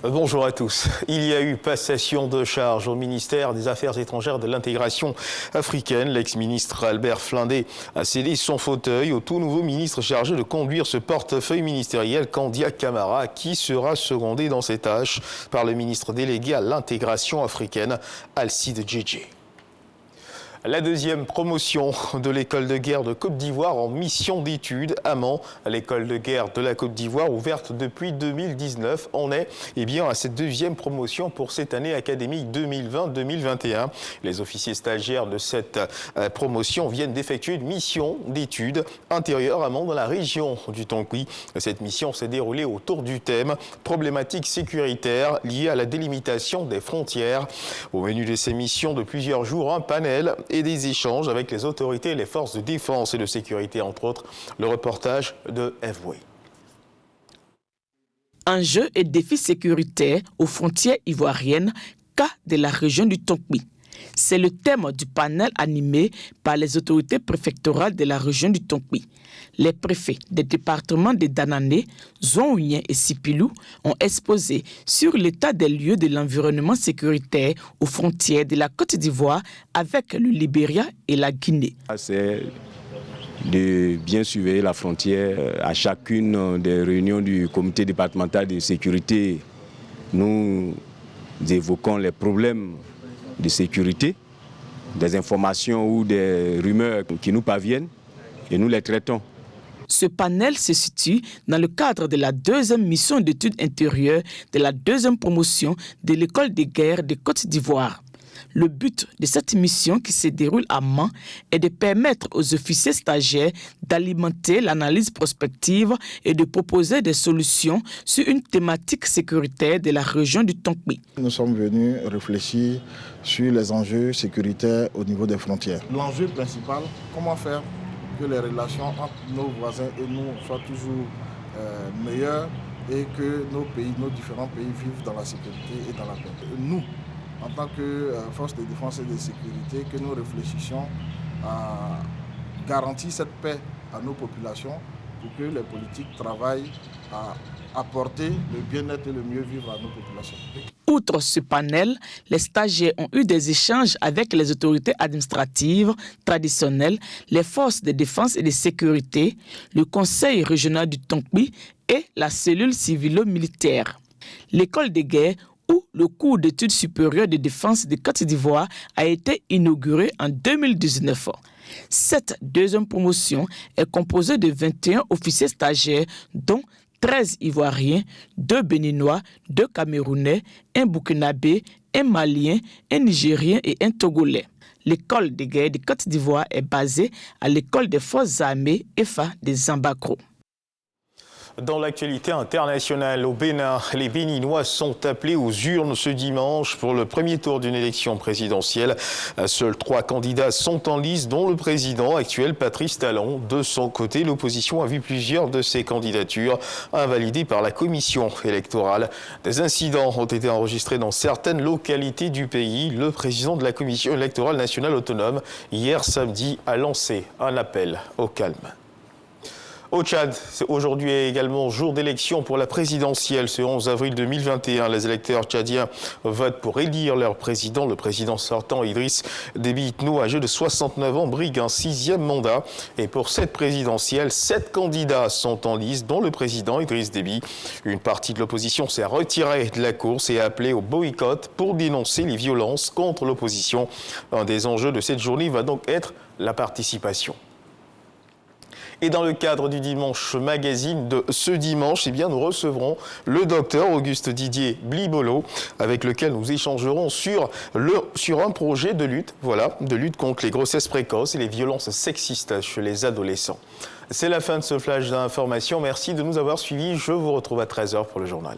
Bonjour à tous. Il y a eu passation de charge au ministère des Affaires étrangères et de l'intégration africaine. L'ex-ministre Albert Flindé a cédé son fauteuil au tout nouveau ministre chargé de conduire ce portefeuille ministériel, Kandia Camara, qui sera secondé dans ses tâches par le ministre délégué à l'intégration africaine, Alcide Djedje. La deuxième promotion de l'école de guerre de Côte d'Ivoire en mission d'études à Mans. L'école de guerre de la Côte d'Ivoire, ouverte depuis 2019, en est à cette deuxième promotion pour cette année académique 2020-2021. Les officiers stagiaires de cette promotion viennent d'effectuer une mission d'études intérieure à Mans dans la région du Tonkin. Cette mission s'est déroulée autour du thème problématiques sécuritaires liées à la délimitation des frontières. Au menu de ces missions de plusieurs jours, un panel et des échanges avec les autorités et les forces de défense et de sécurité, entre autres. Le reportage de F-Way. Enjeux et défis sécuritaires aux frontières ivoiriennes, cas de la région du Tonkin. C'est le thème du panel animé par les autorités préfectorales de la région du Tonkin. Les préfets des départements de Danane, Zonouien et Sipilou ont exposé sur l'état des lieux de l'environnement sécuritaire aux frontières de la Côte d'Ivoire avec le Libéria et la Guinée. C'est de bien surveiller la frontière. À chacune des réunions du comité départemental de sécurité, nous évoquons les problèmes de sécurité, des informations ou des rumeurs qui nous parviennent et nous les traitons. Ce panel se situe dans le cadre de la deuxième mission d'études intérieures de la deuxième promotion de l'école de guerre de Côte d'Ivoire. Le but de cette mission qui se déroule à Mans est de permettre aux officiers stagiaires d'alimenter l'analyse prospective et de proposer des solutions sur une thématique sécuritaire de la région du Tonkin. Nous sommes venus réfléchir sur les enjeux sécuritaires au niveau des frontières. L'enjeu principal, comment faire que les relations entre nos voisins et nous soient toujours meilleures et que nos différents pays vivent dans la sécurité et dans la paix. Nous, en tant que force de défense et de sécurité, que nous réfléchissions à garantir cette paix à nos populations pour que les politiques travaillent à apporter le bien-être et le mieux-vivre à nos populations. Outre ce panel, les stagiaires ont eu des échanges avec les autorités administratives traditionnelles, les forces de défense et de sécurité, le conseil régional du Tonkin et la cellule civilo-militaire. L'école de guerre où le cours d'études supérieures de défense de Côte d'Ivoire a été inauguré en 2019. Cette deuxième promotion est composée de 21 officiers stagiaires, dont 13 Ivoiriens, 2 Béninois, 2 Camerounais, un Burkinabé, un Malien, un Nigérien et un Togolais. L'école de guerre de Côte d'Ivoire est basée à l'école des forces armées EFA de Zambakro. Dans l'actualité internationale, au Bénin, les Béninois sont appelés aux urnes ce dimanche pour le premier tour d'une élection présidentielle. Seuls 3 candidats sont en lice, dont le président actuel Patrice Talon. De son côté, l'opposition a vu plusieurs de ses candidatures invalidées par la commission électorale. Des incidents ont été enregistrés dans certaines localités du pays. Le président de la commission électorale nationale autonome, hier samedi, a lancé un appel au calme. Au Tchad, aujourd'hui est également jour d'élection pour la présidentielle. Ce 11 avril 2021, les électeurs tchadiens votent pour élire leur président. Le président sortant, Idriss Déby Itno, âgé de 69 ans, brigue un 6e mandat. Et pour cette présidentielle, 7 candidats sont en lice, dont le président Idriss Déby. Une partie de l'opposition s'est retirée de la course et a appelé au boycott pour dénoncer les violences contre l'opposition. Un des enjeux de cette journée va donc être la participation. Et dans le cadre du Dimanche Magazine de ce dimanche, nous recevrons le docteur Auguste Didier Blibolo, avec lequel nous échangerons sur un projet de lutte contre les grossesses précoces et les violences sexistes chez les adolescents. C'est la fin de ce flash d'information. Merci de nous avoir suivis. Je vous retrouve à 13h pour le journal.